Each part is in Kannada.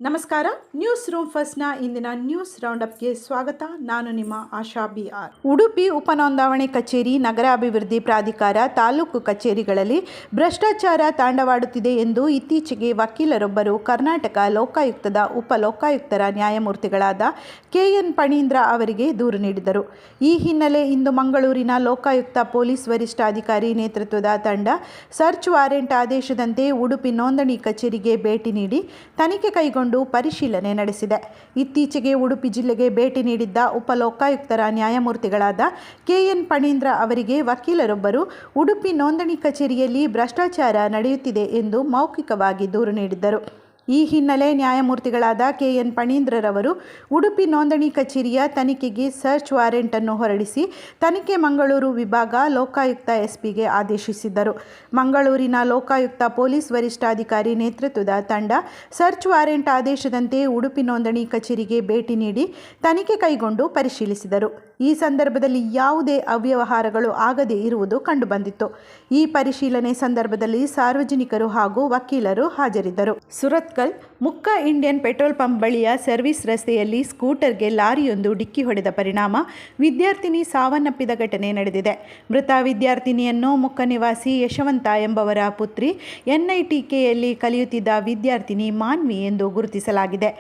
ನಮಸ್ಕಾರ. ನ್ಯೂಸ್ ರೂಮ್ ಫಸ್ಟ್ನ ಇಂದಿನ ನ್ಯೂಸ್ ರೌಂಡಪ್ಗೆ ಸ್ವಾಗತ. ನಾನು ನಿಮ್ಮ ಆಶಾ BR. ಉಡುಪಿ ಉಪನೋಂದಾವಣೆ ಕಚೇರಿ, ನಗರಾಭಿವೃದ್ಧಿ ಪ್ರಾಧಿಕಾರ, ತಾಲೂಕು ಕಚೇರಿಗಳಲ್ಲಿ ಭ್ರಷ್ಟಾಚಾರ ತಾಂಡವಾಡುತ್ತಿದೆ ಎಂದು ಇತ್ತೀಚೆಗೆ ವಕೀಲರೊಬ್ಬರು ಕರ್ನಾಟಕ ಲೋಕಾಯುಕ್ತದ ಉಪ ಲೋಕಾಯುಕ್ತರ ನ್ಯಾಯಮೂರ್ತಿಗಳಾದ KN ಫಣೀಂದ್ರ ಅವರಿಗೆ ದೂರು ನೀಡಿದರು. ಈ ಹಿನ್ನೆಲೆ ಇಂದು ಮಂಗಳೂರಿನ ಲೋಕಾಯುಕ್ತ ಪೊಲೀಸ್ ವರಿಷ್ಠಾಧಿಕಾರಿ ನೇತೃತ್ವದ ತಂಡ ಸರ್ಚ್ ವಾರೆಂಟ್ ಆದೇಶದಂತೆ ಉಡುಪಿ ನೋಂದಣಿ ಕಚೇರಿಗೆ ಭೇಟಿ ನೀಡಿ ತನಿಖೆ ಕೈಗೊಂಡು ಪರಿಶೀಲನೆ ನಡೆಸಿದೆ. ಇತ್ತೀಚೆಗೆ ಉಡುಪಿ ಜಿಲ್ಲೆಗೆ ಭೇಟಿ ನೀಡಿದ್ದ ಉಪ ಲೋಕಾಯುಕ್ತರ ನ್ಯಾಯಮೂರ್ತಿಗಳಾದ KN ಫಣೀಂದ್ರ ಅವರಿಗೆ ವಕೀಲರೊಬ್ಬರು ಉಡುಪಿ ನೋಂದಣಿ ಕಚೇರಿಯಲ್ಲಿ ಭ್ರಷ್ಟಾಚಾರ ನಡೆಯುತ್ತಿದೆ ಎಂದು ಮೌಖಿಕವಾಗಿ ದೂರು ನೀಡಿದ್ದರು. ಈ ಹಿನ್ನೆಲೆ ನ್ಯಾಯಮೂರ್ತಿಗಳಾದ KN ಫಣೀಂದ್ರರವರು ಉಡುಪಿ ನೋಂದಣಿ ಕಚೇರಿಯ ತನಿಖೆಗೆ ಸರ್ಚ್ ವಾರೆಂಟನ್ನು ಹೊರಡಿಸಿ ತನಿಖೆ ಮಂಗಳೂರು ವಿಭಾಗ ಲೋಕಾಯುಕ್ತ SPಗೆ ಆದೇಶಿಸಿದ್ದರು. ಮಂಗಳೂರಿನ ಲೋಕಾಯುಕ್ತ ಪೊಲೀಸ್ ವರಿಷ್ಠಾಧಿಕಾರಿ ನೇತೃತ್ವದ ತಂಡ ಸರ್ಚ್ ವಾರೆಂಟ್ ಆದೇಶದಂತೆ ಉಡುಪಿ ನೋಂದಣಿ ಕಚೇರಿಗೆ ಭೇಟಿ ನೀಡಿ ತನಿಖೆ ಕೈಗೊಂಡು ಪರಿಶೀಲಿಸಿದರು. ಈ ಸಂದರ್ಭದಲ್ಲಿ ಯಾವುದೇ ಅವ್ಯವಹಾರಗಳು ಆಗದೇ ಇರುವುದು ಕಂಡುಬಂದಿತ್ತು. ಈ ಪರಿಶೀಲನೆ ಸಂದರ್ಭದಲ್ಲಿ ಸಾರ್ವಜನಿಕರು ಹಾಗೂ ವಕೀಲರು ಹಾಜರಿದ್ದರು. ಸುರತ್ಕಲ್ ಮುಕ್ಕ ಇಂಡಿಯನ್ ಪೆಟ್ರೋಲ್ ಪಂಪ್ ಬಳಿಯ ಸರ್ವಿಸ್ ರಸ್ತೆಯಲ್ಲಿ ಸ್ಕೂಟರ್ಗೆ ಲಾರಿಯೊಂದು ಡಿಕ್ಕಿ ಹೊಡೆದ ಪರಿಣಾಮ ವಿದ್ಯಾರ್ಥಿನಿ ಸಾವನ್ನಪ್ಪಿದ ಘಟನೆ ನಡೆದಿದೆ. ಮೃತ ವಿದ್ಯಾರ್ಥಿನಿಯನ್ನು ಮುಕ್ಕ ನಿವಾಸಿ ಯಶವಂತ ಎಂಬವರ ಪುತ್ರಿ NITKಯಲ್ಲಿ ಕಲಿಯುತ್ತಿದ್ದ ವಿದ್ಯಾರ್ಥಿನಿ ಮಾನ್ವಿ ಎಂದು ಗುರುತಿಸಲಾಗಿದೆ.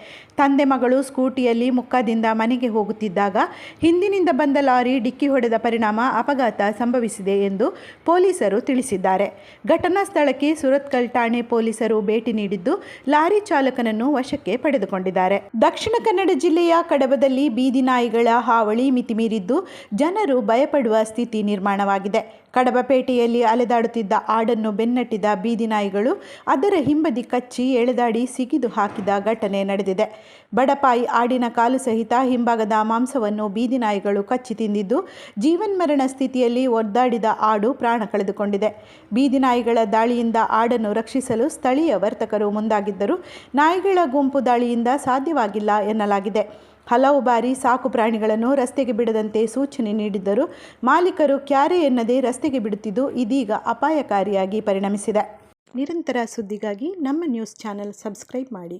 ತಂದೆ ಮಗಳು ಸ್ಕೂಟಿಯಲ್ಲಿ ಮುಕ್ಕದಿಂದ ಮನೆಗೆ ಹೋಗುತ್ತಿದ್ದಾಗ ಹಿಂದಿನಿಂದ ಬಂದ ಲಾರಿ ಡಿಕ್ಕಿ ಹೊಡೆದ ಪರಿಣಾಮ ಅಪಘಾತ ಸಂಭವಿಸಿದೆ ಎಂದು ಪೊಲೀಸರು ತಿಳಿಸಿದ್ದಾರೆ. ಘಟನಾ ಸ್ಥಳಕ್ಕೆ ಸುರತ್ಕಲ್ ಠಾಣೆ ಪೊಲೀಸರು ಭೇಟಿ ನೀಡಿದ್ದು ಲಾರಿ ಚಾಲಕನನ್ನು ವಶಕ್ಕೆ ಪಡೆದುಕೊಂಡಿದ್ದಾರೆ. ದಕ್ಷಿಣ ಕನ್ನಡ ಜಿಲ್ಲೆಯ ಕಡಬದಲ್ಲಿ ಬೀದಿ ನಾಯಿಗಳ ಹಾವಳಿ ಮಿತಿಮೀರಿದ್ದು ಜನರು ಭಯಪಡುವ ಸ್ಥಿತಿ ನಿರ್ಮಾಣವಾಗಿದೆ. ಕಡಬಪೇಟೆಯಲ್ಲಿ ಅಲೆದಾಡುತ್ತಿದ್ದ ಆಡನ್ನು ಬೆನ್ನಟ್ಟಿದ ಬೀದಿ ನಾಯಿಗಳು ಅದರ ಹಿಂಬದಿ ಕಚ್ಚಿ ಎಳೆದಾಡಿ ಸಿಗಿದು ಹಾಕಿದ ಘಟನೆ ನಡೆದಿದೆ. ಬಡಪಾಯಿ ಆಡಿನ ಕಾಲು ಸಹಿತ ಹಿಂಭಾಗದ ಮಾಂಸವನ್ನು ಬೀದಿ ನಾಯಿಗಳು ಕಚ್ಚಿ ತಿಂದಿದ್ದು ಜೀವನ್ಮರಣ ಸ್ಥಿತಿಯಲ್ಲಿ ಒದ್ದಾಡಿದ ಆಡು ಪ್ರಾಣ ಕಳೆದುಕೊಂಡಿದೆ. ಬೀದಿ ನಾಯಿಗಳ ದಾಳಿಯಿಂದ ಆಡನ್ನು ರಕ್ಷಿಸಲು ಸ್ಥಳೀಯ ವರ್ತಕರು ಮುಂದಾಗಿದ್ದರೂ ನಾಯಿಗಳ ಗುಂಪು ದಾಳಿಯಿಂದ ಸಾಧ್ಯವಾಗಿಲ್ಲ ಎನ್ನಲಾಗಿದೆ. ಹಲವು ಬಾರಿ ಸಾಕು ಪ್ರಾಣಿಗಳನ್ನು ರಸ್ತೆಗೆ ಬಿಡದಂತೆ ಸೂಚನೆ ನೀಡಿದ್ದರೂ ಮಾಲೀಕರು ಕ್ಯಾರೆ ಎನ್ನದೇ ರಸ್ತೆಗೆ ಬಿಡುತ್ತಿದ್ದು ಇದೀಗ ಅಪಾಯಕಾರಿಯಾಗಿ ಪರಿಣಮಿಸಿದೆ. ನಿರಂತರ ಸುದ್ದಿಗಾಗಿ ನಮ್ಮ ನ್ಯೂಸ್ ಚಾನೆಲ್ ಸಬ್ಸ್ಕ್ರೈಬ್ ಮಾಡಿ.